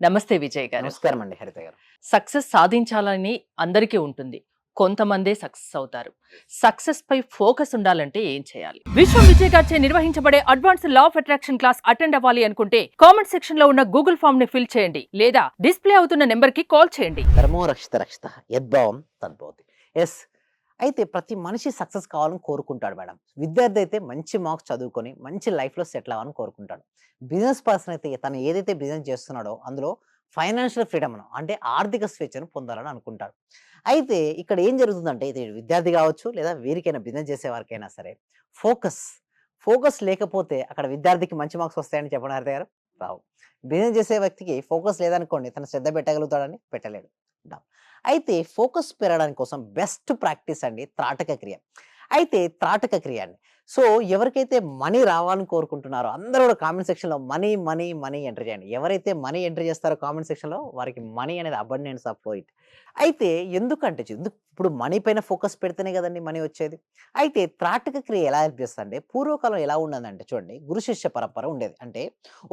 నమస్తే విజయ్ గారు. నమస్కారం అండి హరిత గారు. సక్సెస్ సాధించాలని అందరికీ ఉంటుంది. కొంతమందే సక్సెస్ అవుతారు. సక్సెస్ పై ఫోకస్ ఉండాలంటే ఏం చేయాలి? విశ్వం విజయ్ గారిచే నిర్వహించబడే advanced law of attraction class attend అవ్వాలి అనుకుంటే కామెంట్ సెక్షన్ లో ఉన్న గూగుల్ ఫామ్ ని ఫిల్ చేయండి లేదా డిస్ప్లే అవుతున్న నెంబర్ కి కాల్ చేయండి. ధర్మో రక్షిత రక్షిత యద్భావం తద్భవతి. ఎస్, అయితే ప్రతి మనిషి సక్సెస్ కావాలని కోరుకుంటాడు మేడం. విద్యార్థి అయితే మంచి మార్క్స్ చదువుకొని మంచి లైఫ్లో సెటిల్ అవ్వాలని కోరుకుంటాడు. బిజినెస్ పర్సన్ అయితే తను ఏదైతే బిజినెస్ చేస్తున్నాడో అందులో ఫైనాన్షియల్ ఫ్రీడమ్ అంటే ఆర్థిక స్వేచ్ఛను పొందాలని అనుకుంటాడు. అయితే ఇక్కడ ఏం జరుగుతుందంటే ఇది విద్యార్థి కావచ్చు లేదా వీరికైనా బిజినెస్ చేసే వారికైనా సరే ఫోకస్ ఫోకస్ లేకపోతే అక్కడ విద్యార్థికి మంచి మార్క్స్ వస్తాయని చెప్పడం హరిత గారు రావు. బిజినెస్ చేసే వ్యక్తికి ఫోకస్ లేదనుకోండి తను శ్రద్ధ పెట్టగలుగుతాడని పెట్టలేడు. అయితే ఫోకస్ పెరగడానికి కోసం బెస్ట్ ప్రాక్టీస్ అండి త్రాటక క్రియ. అయితే త్రాటక క్రియ అండి. సో ఎవరికైతే మనీ రావాలని కోరుకుంటున్నారో అందరూ కూడా కామెంట్ సెక్షన్లో మనీ మనీ మనీ ఎంటర్ చేయండి. ఎవరైతే మనీ ఎంటర్ చేస్తారో కామెంట్ సెక్షన్లో వారికి మనీ అనేది అబండెన్స్ ఆఫ్ ఫ్లో ఇట్. అయితే ఎందుకంటే ఇప్పుడు మనీ పైన ఫోకస్ పెడితేనే కదండి మనీ వచ్చేది. అయితే త్రాటక క్రియ ఎలా హెల్ప్ చేస్తుంది అంటే పూర్వకాలం ఎలా ఉండదంటే చూడండి గురు శిష్య పరంపర ఉండేది. అంటే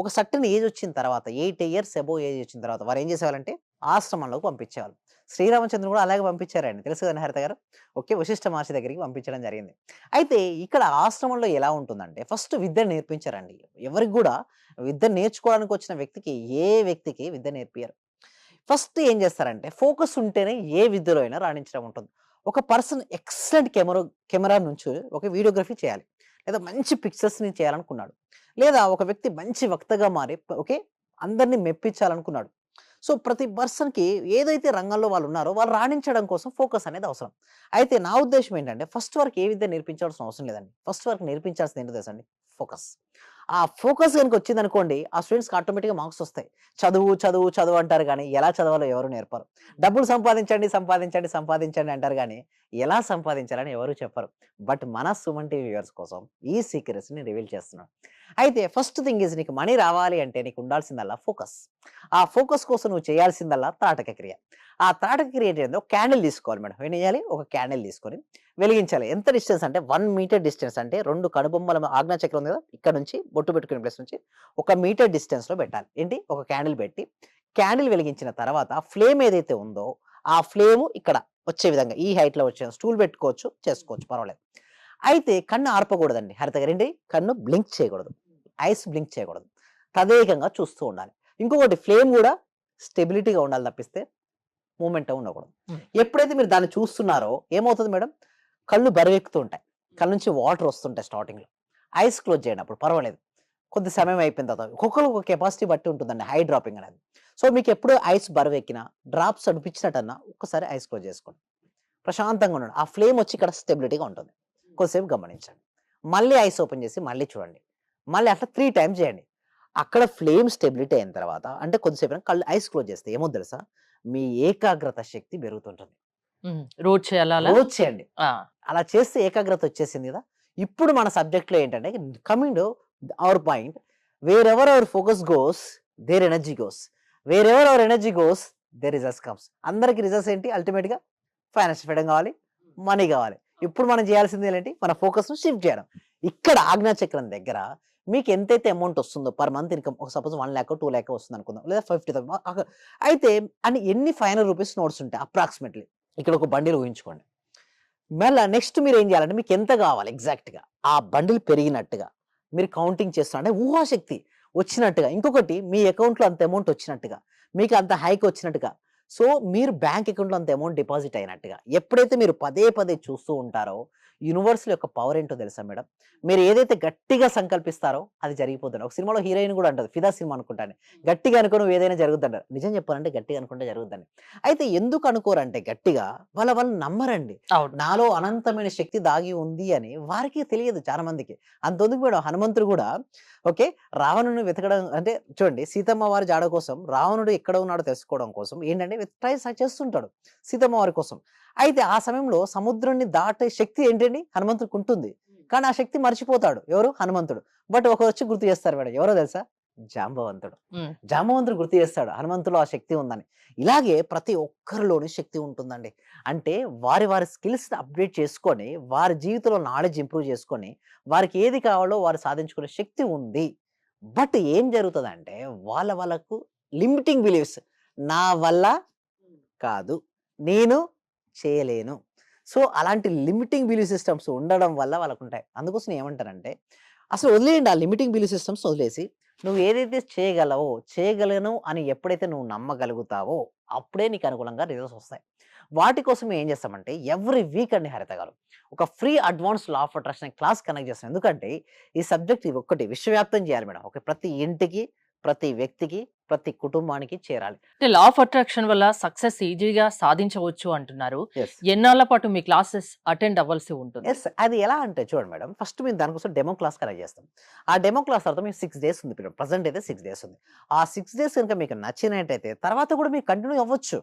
ఒక సర్టన్ ఏజ్ వచ్చిన తర్వాత 8 ఇయర్స్ అబోవ్ ఏజ్ వచ్చిన తర్వాత వారు ఏం చేసేవాళ్ళంటే ఆశ్రమంలోకి పంపించేవాళ్ళు. శ్రీరామచంద్రుడు కూడా అలాగే పంపించారండి, తెలుసు కదండి హరిత గారు. ఓకే, వశిష్ఠ మహర్షి దగ్గరికి పంపించడం జరిగింది. అయితే ఇక్కడ ఆశ్రమంలో ఎలా ఉంటుందంటే ఫస్ట్ విద్య నేర్పించారండి. ఎవరికి కూడా విద్య నేర్చుకోవడానికి వచ్చిన వ్యక్తికి విద్య నేర్పియరు. ఫస్ట్ ఏం చేస్తారంటే ఫోకస్ ఉంటేనే ఏ విద్యలో అయినా రాణించడం ఉంటుంది. ఒక పర్సన్ ఎక్సలెంట్ కెమెరా నుంచి ఒక వీడియోగ్రఫీ చేయాలి లేదా మంచి పిక్చర్స్ని చేయాలనుకున్నాడు, లేదా ఒక వ్యక్తి మంచి వక్తగా మారి ఓకే అందరినీ మెప్పించాలనుకున్నాడు. సో ప్రతి పర్సన్కి ఏదైతే రంగంలో వాళ్ళు ఉన్నారో వాళ్ళు రాణించడం కోసం ఫోకస్ అనేది అవసరం. అయితే నా ఉద్దేశం ఏంటంటే ఫస్ట్ వరకు ఏ విద్య నేర్పించాల్సిన అవసరం లేదండి. ఫస్ట్ వరకు నేర్పించాల్సింది ఏంటో తెలుసండి, ఫోకస్. ఆ ఫోకస్ కనుక వచ్చిందనుకోండి ఆ స్టూడెంట్స్కి ఆటోమేటిక్గా మార్క్స్ వస్తాయి. చదువు చదువు చదువు అంటారు కానీ ఎలా చదవాలో ఎవరు నేర్పరు. డబ్బులు సంపాదించండి సంపాదించండి సంపాదించండి అంటారు కానీ ఎలా సంపాదించాలని ఎవరు చెప్పరు. బట్ మన సుమన్ టీవీ వ్యూవర్స్ కోసం ఈ సీక్రెట్స్ని రివీల్ చేస్తున్నాను. అయితే ఫస్ట్ థింగ్ ఈజ్ నీకు మనీ రావాలి అంటే నీకు ఉండాల్సిందల్లా ఫోకస్. ఆ ఫోకస్ కోసం నువ్వు చేయాల్సిందల్లా తాటక క్రియ. ఆ తాటక క్రియ ఏంటో క్యాండిల్ తీసుకోవాలి మేడం. ఏం చేయాలి, ఒక క్యాండిల్ తీసుకొని వెలిగించాలి. ఎంత డిస్టెన్స్ అంటే 1 మీటర్ డిస్టెన్స్, అంటే 2 కనుబొమ్మల ఆజ్ఞా చక్రం ఉంది కదా ఇక్కడ నుంచి బొట్టు పెట్టుకునే ప్లేస్ నుంచి 1 మీటర్ డిస్టెన్స్లో పెట్టాలి. ఏంటి, ఒక క్యాండిల్ పెట్టి క్యాండిల్ వెలిగించిన తర్వాత ఫ్లేమ్ ఏదైతే ఉందో ఆ ఫ్లేమ్ ఇక్కడ వచ్చే విధంగా ఈ హైట్లో వచ్చే స్టూల్ పెట్టుకోవచ్చు, చేసుకోవచ్చు, పర్వాలేదు. అయితే కన్ను ఆర్పకూడదండి హరిత గారు. ఏంటి, కన్ను బ్లింక్ చేయకూడదు, ఐస్ బ్లింక్ చేయకూడదు, తదేకంగా చూస్తూ ఉండాలి. ఇంకొకటి ఫ్లేమ్ కూడా స్టెబిలిటీగా ఉండాలి తప్పిస్తే మూమెంట్ ఉండకూడదు. ఎప్పుడైతే మీరు దాన్ని చూస్తున్నారో ఏమవుతుంది మేడం, కళ్ళు బరువెక్కుతూ ఉంటాయి, కళ్ళ నుంచి వాటర్ వస్తుంటాయి స్టార్టింగ్లో. ఐస్ క్లోజ్ చేయండి, అప్పుడు పర్వాలేదు. కొద్ది సమయం అయిపోయిన తర్వాత ఒక్కొక్కరు ఒక కెపాసిటీ బట్టి ఉంటుందండి హై డ్రాపింగ్ అనేది. సో మీకు ఎప్పుడు ఐస్ బరువెక్కినా డ్రాప్స్ అనిపించినట్టన్నా ఒక్కసారి ఐస్ క్లోజ్ చేసుకోండి, ప్రశాంతంగా ఉండండి. ఆ ఫ్లేమ్ వచ్చి ఇక్కడ స్టెబిలిటీగా ఉంటుంది. కొద్దిసేపు గమనించండి, మళ్ళీ ఐస్ ఓపెన్ చేసి మళ్ళీ చూడండి, మళ్ళీ అట్లా 3 టైమ్స్ చేయండి. అక్కడ ఫ్లేమ్ స్టెబిలిటీ అయిన తర్వాత అంటే కొద్దిసేపు కళ్ళు ఐస్ క్లోజ్ చేస్తే ఏమో తెలుసా, మీ ఏకాగ్రత శక్తి పెరుగుతుంటుంది. రోజు చేయాలా అలా? రోజు చేయండి. అలా చేస్తే ఏకాగ్రత వచ్చేసింది కదా. ఇప్పుడు మన సబ్జెక్ట్లో ఏంటంటే coming to our point, where our focus goes there energy goes, where our energy goes there results comes. అందరికి రిజల్ట్స్ ఏంటి, అల్టిమేట్గా ఫైనాన్షియల్ ఫ్రీడమ్ కావాలి, మనీ కావాలి. ఇప్పుడు మనం చేయాల్సింది ఏంటి, మన ఫోకస్ను షిఫ్ట్ చేయడం. ఇక్కడ ఆజ్ఞా చక్రం దగ్గర మీకు ఎంతైతే అమౌంట్ వస్తుందో పర్ మంత్ ఇన్కమ్, ఒక సపోజ్ 1 lakh 2 lakh వస్తుంది అనుకుందాం, లేదా 50,000 అయితే అని ఎన్ని 500 రూపీస్ నోట్స్ ఉంటాయి అప్రాక్సిమేట్లీ. ఇక్కడ ఒక బండిల్ ఊహించుకోండి. మళ్ళీ నెక్స్ట్ మీరు ఏం చేయాలంటే మీకు ఎంత కావాలి ఎగ్జాక్ట్గా ఆ బండిల్ పెరిగినట్టుగా మీరు కౌంటింగ్ చేస్తున్నారు అంటే ఊహాశక్తి వచ్చినట్టుగా. ఇంకొకటి మీ అకౌంట్లో అంత అమౌంట్ వచ్చినట్టుగా, మీకు అంత హైక్ వచ్చినట్టుగా. సో మీరు బ్యాంక్ అకౌంట్లో అంత అమౌంట్ డిపాజిట్ అయినట్టుగా ఎప్పుడైతే మీరు పదే పదే చూస్తూ ఉంటారో యూనివర్సల్ యొక్క పవర్ ఏంటో తెలుసా మేడం. మీరు ఏదైతే గట్టిగా సంకల్పిస్తారో అది జరిగిపోతుంది. ఒక సినిమాలో హీరోయిన్ కూడా అంటది, ఫిదా సినిమా అనుకుంటాను, గట్టిగా అనుకో నువ్వు ఏదైనా జరుగుతుంటారు. నిజం చెప్పాలంటే గట్టిగా అనుకుంటే జరుగుతుందని. అయితే ఎందుకు అనుకోరంటే గట్టిగా వాళ్ళు నమ్మరండి. నాలో అనంతమైన శక్తి దాగి ఉంది అని వారికి తెలియదు చాలా మందికి. అంతెందుకు మేడం, హనుమంతుడు కూడా ఓకే రావణుని వెతకడం అంటే చూడండి, సీతమ్మ వారి జాడ కోసం రావణుడు ఎక్కడ ఉన్నాడో తెలుసుకోవడం కోసం ఏంటంటే ట్రై చేస్తుంటాడు సీతమ్మ వారి కోసం. అయితే ఆ సమయంలో సముద్రాన్ని దాటే శక్తి ఏంటండి హనుమంతుడికి ఉంటుంది, కానీ ఆ శక్తి మర్చిపోతాడు ఎవరు, హనుమంతుడు. బట్ ఒక వచ్చి గుర్తు చేస్తారు మేడం, ఎవరో తెలుసా, జాంబవంతుడు. జాంబవంతుడు గుర్తు చేస్తాడు హనుమంతులో ఆ శక్తి ఉందని. ఇలాగే ప్రతి ఒక్కరిలోని శక్తి ఉంటుందండి. అంటే వారి వారి స్కిల్స్ అప్డేట్ చేసుకొని వారి జీవితంలో నాలెడ్జ్ ఇంప్రూవ్ చేసుకొని వారికి ఏది కావాలో వారు సాధించుకునే శక్తి ఉంది. బట్ ఏం జరుగుతుందంటే వాళ్ళకు లిమిటింగ్ బిలీఫ్స్. నా వల్ల కాదు, నేను చేయలేను. సో అలాంటి లిమిటింగ్ బిలీఫ్ సిస్టమ్స్ ఉండడం వల్ల వాళ్ళకుంటాయి. అందుకోసం ఏమంటానంటే అసలు వదిలేయండి, ఆ లిమిటింగ్ బిలీఫ్ సిస్టమ్స్ వదిలేసి నువ్వు ఏదైతే చేయగలవో, చేయగలను అని ఎప్పుడైతే నువ్వు నమ్మగలుగుతావో అప్పుడే నీకు అనుకూలంగా రిజల్ట్స్ వస్తాయి. వాటి కోసం ఏం చేస్తామంటే ఎవ్రీ వీక్ అండి హరిత గారు ఒక free advance law of attraction class connect చేస్తాం. ఎందుకంటే ఈ సబ్జెక్ట్ ఒక్కటి విశ్వవ్యాప్తం చేయాలి మేడం. ఓకే, ప్రతి ఇంటికి, ప్రతి వ్యక్తికి, ప్రతి కుటుంబానికి చేరాలి. అంటే లా ఆఫ్ అట్రాక్షన్ వల్ల సక్సెస్ ఈజీగా సాధించవచ్చు అంటున్నారు. ఎస్ ఎన్నాళ్ళ పాటు మీ క్లాసెస్ అటెండ్ అవ్వాల్సి ఉంటుంది? ఎస్ అది ఎలా అంటే చూడండి మేడం, ఫస్ట్ మేము దానికోసం డెమో క్లాస్ కనెక్ట్ చేస్తాం. ఆ డెమో క్లాస్ తర్వాత మేము 6 days ఉంది మేడం. ప్రజెంట్ అయితే 6 days ఉంది. ఆ 6 days కనుక మీకు నచ్చినట్టయితే తర్వాత కూడా మీకు కంటిన్యూ అవ్వచ్చు.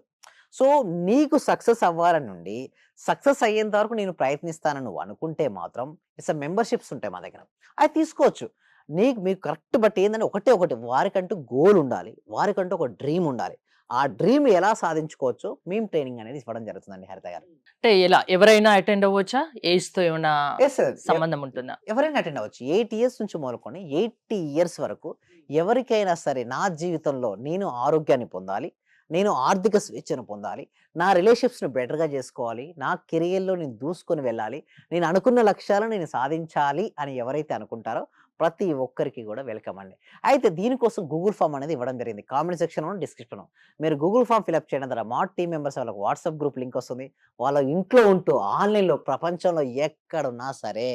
సో నీకు సక్సెస్ అవ్వాలని నుండి సక్సెస్ అయ్యేంత వరకు నేను ప్రయత్నిస్తానని నువ్వు అనుకుంటే మాత్రం ఇట్స్ మెంబర్షిప్స్ ఉంటాయి మా దగ్గర, అవి తీసుకోవచ్చు. మీకు కరెక్ట్ బట్ ఏంటంటే ఒకటి వారికంటూ గోల్ ఉండాలి, వారికంటూ ఒక డ్రీమ్ ఉండాలి. ఆ డ్రీమ్ ఎలా సాధించుకోవచ్చో మేము ట్రైనింగ్ అనేది ఇవ్వడం జరుగుతుందండి హరిత గారు. అంటే ఎలా ఎవరైనా అటెండ్ అవ్వచ్చా? ఏజ్ తో ఏమైనా ఎస్ సార్, సంబంధం ఉంటుందా? ఎవరైనా అటెండ్ అవ్వచ్చు. 8 years నుంచి మొదలుకొని 80 years వరకు ఎవరికైనా సరే నా జీవితంలో నేను ఆరోగ్యాన్ని పొందాలి, నేను ఆర్థిక స్వేచ్ఛను పొందాలి, నా రిలేషన్షిప్స్‌ని బెటర్‌గా చేసుకోవాలి, నా కెరియర్‌లో నేను దూసుకొని వెళ్ళాలి, నేను అనుకున్న లక్ష్యాలను నేను సాధించాలి అని ఎవరైతే అనుకుంటారో ప్రతి ఒక్కరికి కూడా వెల్కమ్ అండి. అయితే దీనికోసం గూగుల్ ఫామ్ అనేది ఇవ్వడం జరిగింది. కామెంట్ సెక్షన్‌లో, డిస్క్రిప్షన్‌లో మీరు గూగుల్ ఫామ్ ఫిలప్ చేయడం ద్వారా మా టీమ్ మెంబర్స్ వాళ్ళకి వాట్సాప్ గ్రూప్ లింక్ వస్తుంది. వాళ్ళ ఇంట్లో ఉంటూ ఆన్‌లైన్‌లో ప్రపంచంలో ఎక్కడున్నా సరే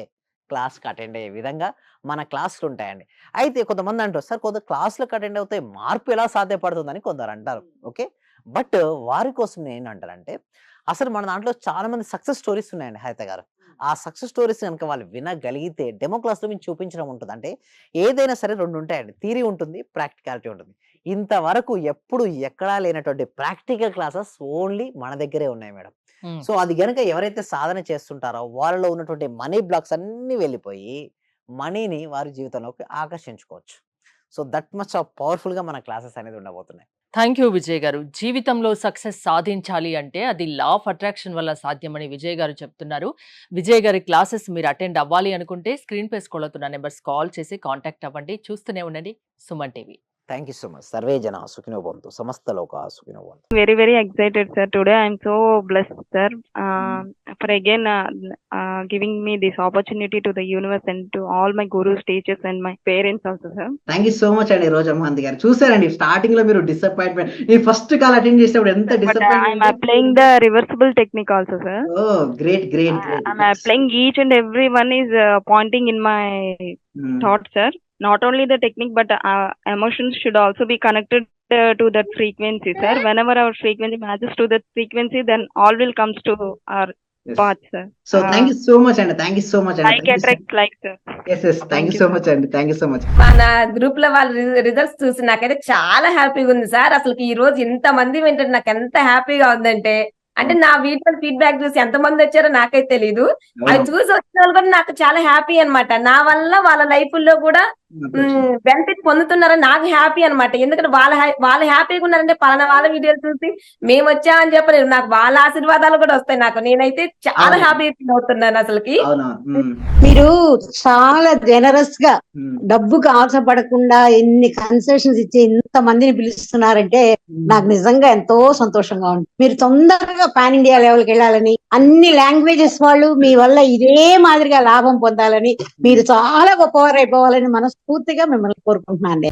క్లాస్‌కి అటెండ్ అయ్యే విధంగా మన క్లాసులు ఉంటాయండి. అయితే కొంతమంది అంటారు, సార్ కొంత క్లాసులకు అటెండ్ అవుతే మార్పు ఎలా సాధ్యపడుతుందని కొందరు అంటారు. ఓకే, బట్ వారి కోసం నేను ఏంటంటానంటే అసలు మన దాంట్లో చాలా మంది సక్సెస్ స్టోరీస్ ఉన్నాయండి హరిత గారు. ఆ సక్సెస్ స్టోరీస్ కనుక వాళ్ళు వినగలిగితే డెమో క్లాస్‌లో మేము చూపించడం ఉంటుంది. అంటే ఏదైనా సరే 2 ఉంటాయండి, థియరీ ఉంటుంది, ప్రాక్టికాలిటీ ఉంటుంది. ఇంతవరకు ఎప్పుడు ఎక్కడా లేనటువంటి ప్రాక్టికల్ క్లాసెస్ ఓన్లీ మన దగ్గరే ఉన్నాయి మేడం. ఉమ్. సో అది గనుక ఎవరైతే సాధన చేస్తుంటారో వాళ్ళలో ఉన్నటువంటి మనీ బ్లాక్స్ అన్నీ వెళ్ళిపోయి మనీని వారి జీవితంలోకి ఆకర్షించుకోవచ్చు. సో దట్ మచ్ ఆఫ్ పవర్ఫుల్‌గా మన క్లాసెస్ అనేది ఉండబోతున్నాయి. థ్యాంక్ యూ విజయ్ గారు. జీవితంలో సక్సెస్ సాధించాలి అంటే అది లా ఆఫ్ అట్రాక్షన్ వల్ల సాధ్యమని విజయ్ గారు చెప్తున్నారు. విజయ్ గారి క్లాసెస్ మీరు అటెండ్ అవ్వాలి అనుకుంటే స్క్రీన్ పై స్క్రోల్ అవుతున్న నెంబర్స్ కాల్ చేసి కాంటాక్ట్ అవ్వండి. చూస్తూనే ఉండండి Suman TV. Thank you so much. Survey జన సుఖినో భవంతు, సమస్త లోకా సుఖినో భవంతు. Very, very excited, sir. Today I am so blessed, sir, for again giving me this opportunity to the universe and to all my gurus, teachers, and my parents also, sir. Thank you so much అండి రోజమ్మంది గారు. చూసారండి starting లో మీరు disappointment, నేను first call attend చేసేటప్పుడు ఎంత But I am disappointment. applying the reversible technique also, sir. Oh great great great. I'm applying each and every one is pointing in my thoughts, sir. Not only the technique, but emotions should also be connected to that frequency, sir. Whenever our frequency matches to that frequency, then all will comes to our path, sir. So thank you so much అండి, thank you so much Like అండి. attracts like, sir. Yes thank you so much అండి, thank you so much. మన group లో వాళ్ళ results చూసి నాకైతే చాలా హ్యాపీగా ఉంది సార్. అసలు ఈ రోజు ఇంత మంది వింటారు, నాకు ఎంత హ్యాపీగా ఉందంటే, అంటే నా వీడియో ఫీడ్బ్యాక్ చూసి ఎంత మంది వచ్చారో నాకైతే తెలీదు. అది చూసి వచ్చిన వాళ్ళు కూడా నాకు చాలా హ్యాపీ అన్నమాట. నా వల్ల వాళ్ళ లైఫ్ లో కూడా బెనిఫిట్ పొందుతున్నారని నాకు హ్యాపీ అన్నమాట. ఎందుకంటే వాళ్ళు హ్యాపీగా ఉన్నారంటే పలానా వాళ్ళ వీడియోలు చూసి మేము వచ్చామని చెప్పలేదు, నాకు వాళ్ళ ఆశీర్వాదాలు కూడా వస్తాయి నాకు. నేనైతే చాలా హ్యాపీ ఫీల్ అవుతున్నాను అసలుకి. మీరు చాలా జనరస్ గా డబ్బుకు ఆశపడకుండా ఎన్ని కన్సెషన్స్ ఇచ్చి ఇంత మందిని పిలుస్తున్నారంటే నాకు నిజంగా ఎంతో సంతోషంగా ఉంది. మీరు తొందరగా పాన్ ఇండియా లెవెల్కి వెళ్ళాలని, అన్ని లాంగ్వేజెస్ వాళ్ళు మీ వల్ల ఇదే మాదిరిగా లాభం పొందాలని, మీరు చాలా గొప్పవారు అయిపోవాలని మనస్ఫూర్తిగా మిమ్మల్ని కోరుకుంటున్నాను.